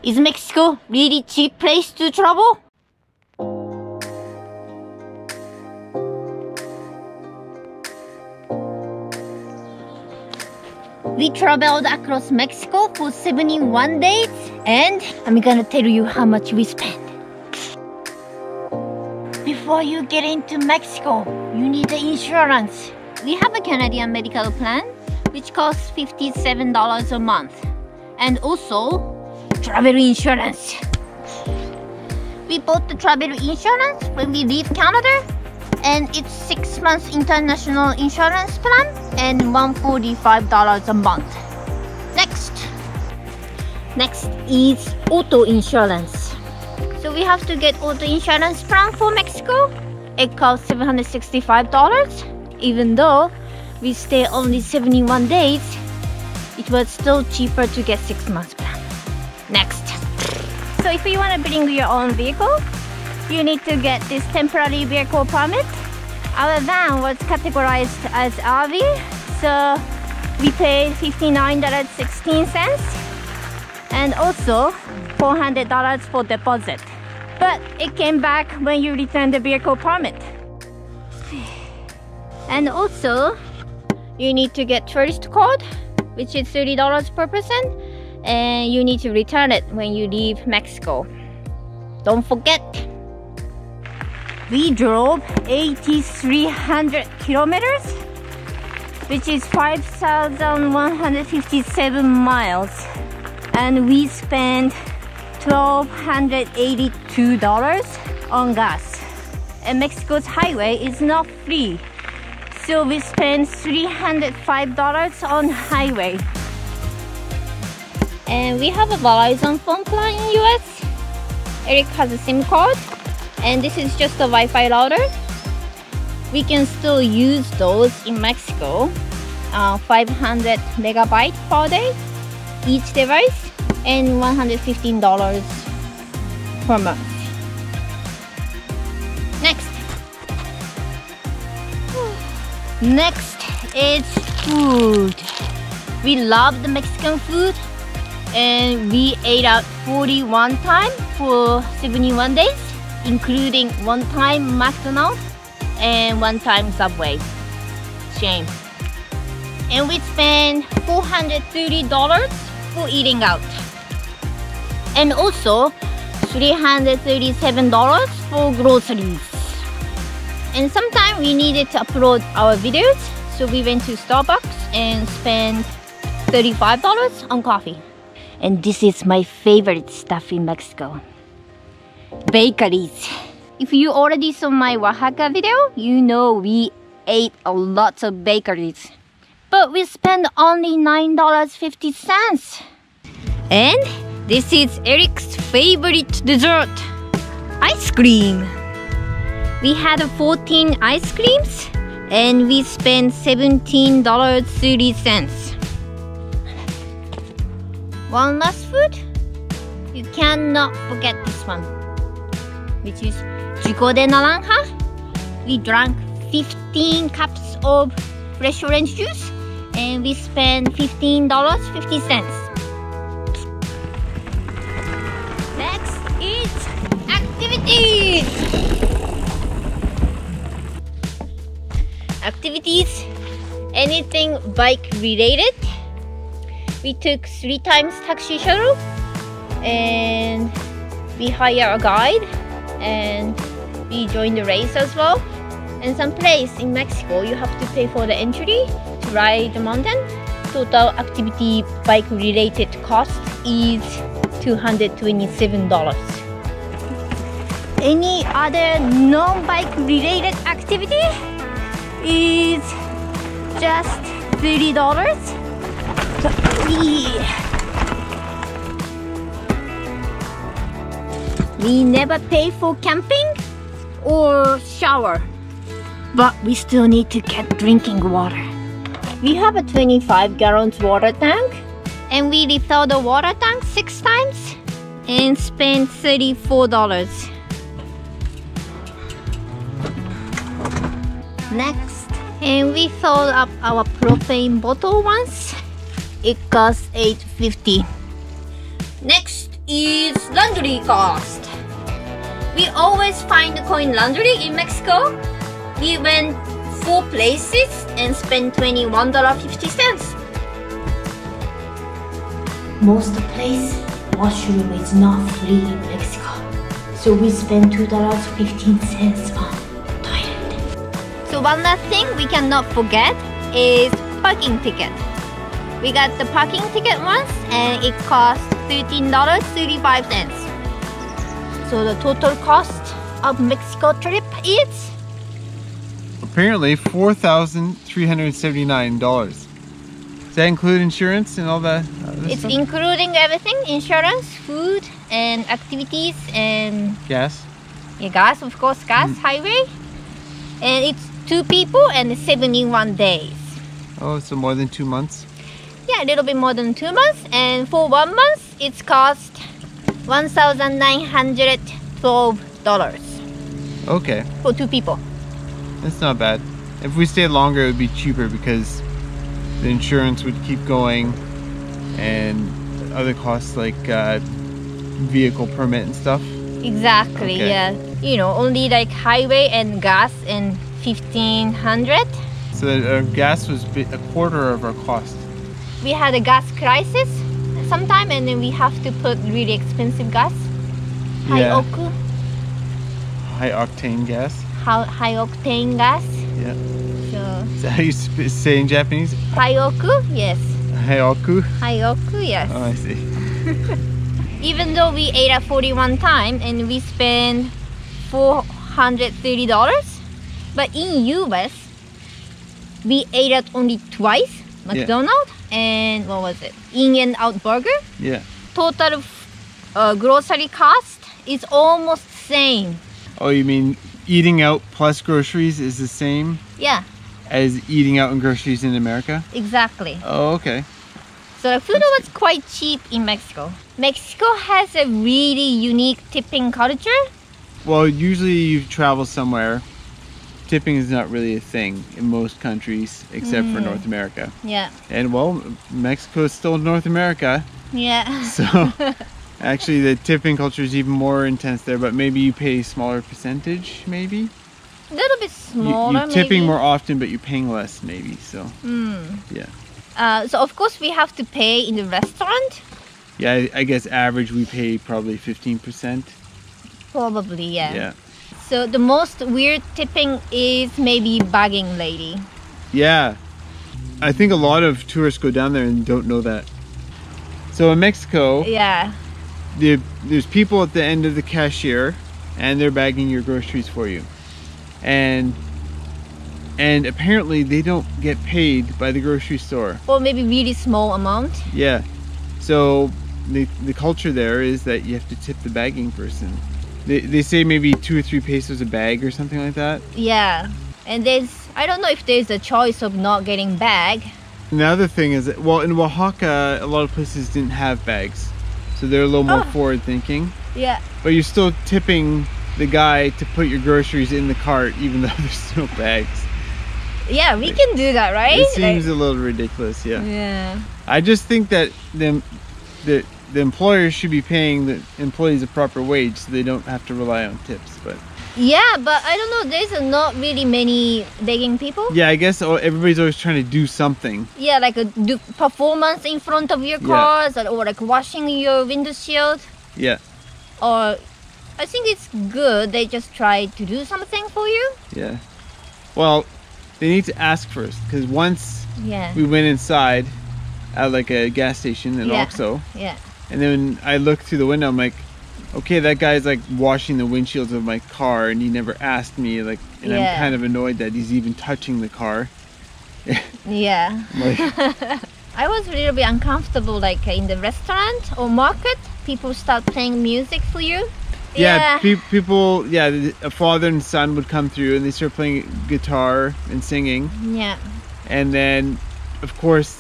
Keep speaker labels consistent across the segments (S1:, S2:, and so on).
S1: Is Mexico really cheap place to travel? We traveled across Mexico for 71 days and I'm gonna tell you how much we spent. Before you get into Mexico, you need the insurance. We have a Canadian medical plan which costs $57 a month, and also travel insurance. We bought the travel insurance when we leave Canada, and it's 6 months international insurance plan and $145 a month. Next is auto insurance. So we have to get auto insurance plan for Mexico. It costs $765. Even though we stay only 71 days, it was still cheaper to get 6 months plan. Next. So if you want to bring your own vehicle, you need to get this temporary vehicle permit. Our van was categorized as RV, so we paid $59.16 and also $400 for deposit. But it came back when you return the vehicle permit. And also, you need to get tourist card, which is $30 per person, and you need to return it when you leave Mexico. Don't forget. We drove 8,300 kilometers, which is 5,157 miles, and we spent $1,282 on gas. And Mexico's highway is not free, so we spent $305 on highway. And we have a Verizon phone plan in US. Eric has a SIM card, and this is just a Wi-Fi router. We can still use those in Mexico. 500 megabytes per day each device, and $115 per month. Next is food. We love the Mexican food, and we ate out 41 times for 71 days, including 1 time McDonald's and 1 time Subway. Shame. And we spent $430 for eating out, and also $337 for groceries. And sometimes we needed to upload our videos, so we went to Starbucks and spent $35 on coffee. And this is my favorite stuff in Mexico: bakeries. If you already saw my Oaxaca video, you know we ate a lot of bakeries. But we spent only $9.50. And this is Eric's favorite dessert: ice cream. We had 14 ice creams and we spent $17.30. One last food, you cannot forget this one, which is jugo de naranja. We drank 15 cups of fresh orange juice and we spent $15.50. Next is activities. Activities, anything bike related. We took 3 times taxi shuttle, and we hire a guide, and we joined the race as well. And some place in Mexico you have to pay for the entry to ride the mountain. Total activity bike related cost is $227. Any other non-bike related activity is just $30. So, yeah. We never pay for camping or shower, but we still need to get drinking water. We have a 25-gallon water tank, and we refill the water tank 6 times and spend $34. Next, and we filled up our propane bottle once. It costs $8.50. Next is laundry cost. We always find coin laundry in Mexico. We went 4 places and spent $21.50. Most place washroom is not free in Mexico, so we spent $2.15 on toilet. So one last thing we cannot forget is parking ticket. We got the parking ticket once and it cost $13.35. So the total cost of Mexico trip is
S2: apparently $4,379. Does that include insurance and all that?
S1: It's
S2: stuff?
S1: including everything: insurance, food, and activities, and
S2: Gas.
S1: yeah, gas, of course, gas, highway. And it's 2 people and 71 days.
S2: Oh, so more than 2 months?
S1: Yeah, a little bit more than 2 months. And for 1 month, it's cost $1,912
S2: Okay,
S1: for 2 people.
S2: that's not bad. If we stayed longer, it would be cheaper because the insurance would keep going and other costs like vehicle permit and stuff.
S1: Exactly,
S2: Okay.
S1: yeah. You know, only like highway and gas and $1,500.
S2: So our gas was a quarter of our cost.
S1: We had a gas crisis sometime, and then we have to put really expensive gas.
S2: Yeah.
S1: High
S2: High-octane gas.
S1: octane gas.
S2: Yeah.
S1: So
S2: Is that how you say in Japanese?
S1: Hayoku, yes.
S2: Hayoku?
S1: Hayoku, yes.
S2: Oh, I see.
S1: Even though we ate at 41 times and we spent $430, but in US we ate at only twice, McDonald's and what was it? In-N-Out Burger.
S2: Yeah.
S1: Total grocery cost is almost same.
S2: Oh, you mean eating out plus groceries is the same
S1: Yeah,
S2: as eating out in groceries in America?
S1: exactly.
S2: Oh, okay.
S1: So the food was quite cheap in Mexico. Mexico has a really unique tipping culture.
S2: Well, usually you travel somewhere, tipping is not really a thing in most countries except for North America.
S1: Yeah,
S2: And well, Mexico is still North America,
S1: yeah.
S2: so actually the tipping culture is even more intense there, but maybe you pay a smaller percentage, maybe?
S1: A little bit smaller,
S2: You're tipping
S1: maybe.
S2: more often, but you're paying less, maybe, so yeah.
S1: So of course we have to pay in the restaurant.
S2: Yeah, I guess average we pay probably 15%.
S1: Probably, yeah.
S2: Yeah.
S1: So the most weird tipping is maybe bagging lady.
S2: Yeah. I think a lot of tourists go down there and don't know that. So in Mexico,
S1: Yeah,
S2: there's people at the end of the cashier and they're bagging your groceries for you. And apparently they don't get paid by the grocery store.
S1: or maybe really small amount.
S2: Yeah. So the culture there is that you have to tip the bagging person. They say maybe 2 or 3 pesos a bag or something like that.
S1: Yeah, and I don't know if there's a choice of not getting bag.
S2: And the other thing is that, well, in Oaxaca, a lot of places didn't have bags. So they're a little more forward thinking.
S1: Yeah,
S2: But you're still tipping the guy to put your groceries in the cart even though there's no bags.
S1: yeah, we can do that, right?
S2: It seems a little ridiculous, yeah.
S1: Yeah.
S2: I just think that the employers should be paying the employees a proper wage so they don't have to rely on tips. But
S1: Yeah, but I don't know, there's not really many begging people.
S2: yeah, I guess everybody's always trying to do something.
S1: Yeah, like do performance in front of your cars, or like washing your window shield.
S2: Yeah,
S1: Or I think it's good they just try to do something for you.
S2: yeah. Well, they need to ask first, because once
S1: Yeah.
S2: we went inside at like a gas station in
S1: Yeah.
S2: Oxo,
S1: Yeah.
S2: and then I looked through the window, I'm like, okay, that guy's like washing the windshields of my car and he never asked me, like, and
S1: Yeah.
S2: I'm kind of annoyed that he's even touching the car.
S1: Yeah.
S2: Like,
S1: I was a little bit uncomfortable, like in the restaurant or market, people start playing music for you.
S2: yeah, people, a father and son would come through and they start playing guitar and singing.
S1: Yeah.
S2: And then, of course,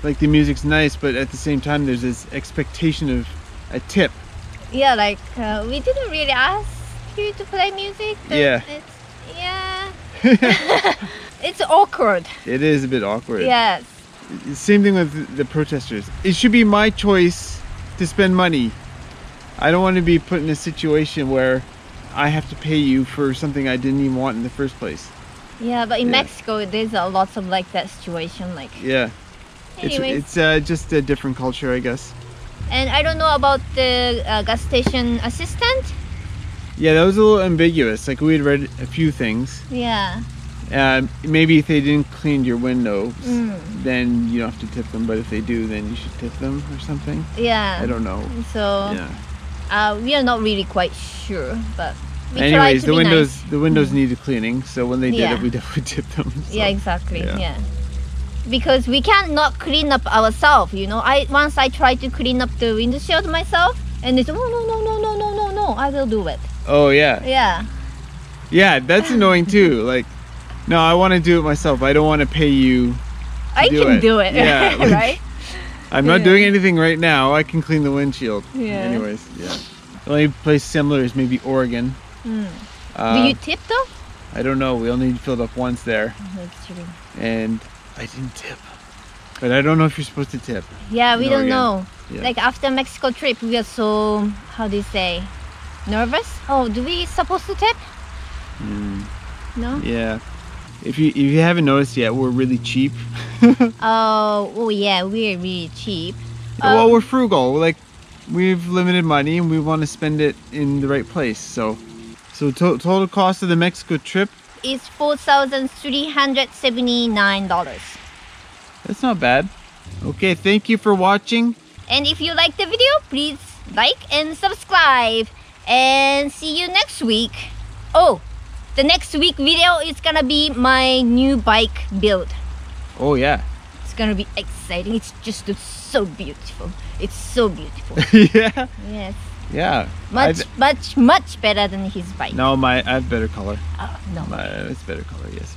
S2: like the music's nice, but at the same time, there's this expectation of a tip.
S1: Yeah, like we didn't really ask you to play music. But
S2: Yeah.
S1: It's awkward.
S2: It is a bit awkward.
S1: Yes.
S2: Same thing with the protesters. It should be my choice to spend money. I don't want to be put in a situation where I have to pay you for something I didn't even want in the first place.
S1: Yeah, but in
S2: Yeah.
S1: Mexico, there's a lots of like that situation. Like,
S2: Yeah.
S1: anyways,
S2: It's just a different culture, I guess.
S1: and I don't know about the gas station assistant.
S2: Yeah, that was a little ambiguous. Like we had read a few things.
S1: Yeah.
S2: Maybe if they didn't clean your windows,
S1: Mm.
S2: then you don't have to tip them. But if they do, then you should tip them or something.
S1: Yeah.
S2: I don't know.
S1: So
S2: Yeah.
S1: we are not really quite sure, but we try
S2: Anyways,
S1: to
S2: the
S1: be
S2: windows
S1: nice.
S2: the windows needed cleaning, so when they did
S1: Yeah.
S2: it, we definitely tipped them. So,
S1: Yeah, exactly.
S2: yeah.
S1: Yeah. Because we can't not clean up ourselves, you know. Once I tried to clean up the window shield myself, and it's no, I will do it.
S2: Oh yeah.
S1: Yeah.
S2: Yeah, that's annoying too. Like, no, I want to do it myself. I don't want to pay you.
S1: I
S2: do
S1: can
S2: it.
S1: do it.
S2: Yeah, like-
S1: Right?
S2: I'm not
S1: Yeah.
S2: doing anything right now. I can clean the windshield.
S1: Yeah.
S2: Anyways, yeah. The only place similar is maybe Oregon.
S1: Mm.
S2: Uh,
S1: Do you tip though?
S2: I don't know. We only filled up once there,
S1: That's true.
S2: and I didn't tip. But I don't know if you're supposed to tip.
S1: Yeah, we
S2: in
S1: don't
S2: Oregon.
S1: know.
S2: Yeah.
S1: Like after Mexico trip, we are so, how do you say, nervous? Oh, do we supposed to tip?
S2: Mm,
S1: No?
S2: yeah. If you haven't noticed yet, we're really cheap.
S1: Oh yeah, we're really cheap.
S2: Well, we're frugal. Like, we've limited money and we want to spend it in the right place. So total cost of the Mexico trip,
S1: It's $4,379.
S2: that's not bad. Okay, thank you for watching.
S1: And if you like the video, please like and subscribe. And see you next week. Oh, the next week video is gonna be my new bike build.
S2: Oh yeah.
S1: It's gonna be exciting. It's just so beautiful. It's so beautiful.
S2: Yeah.
S1: Yes.
S2: Yeah.
S1: Much better than his bike.
S2: No, I have better color.
S1: Oh, no.
S2: It's better color, yes.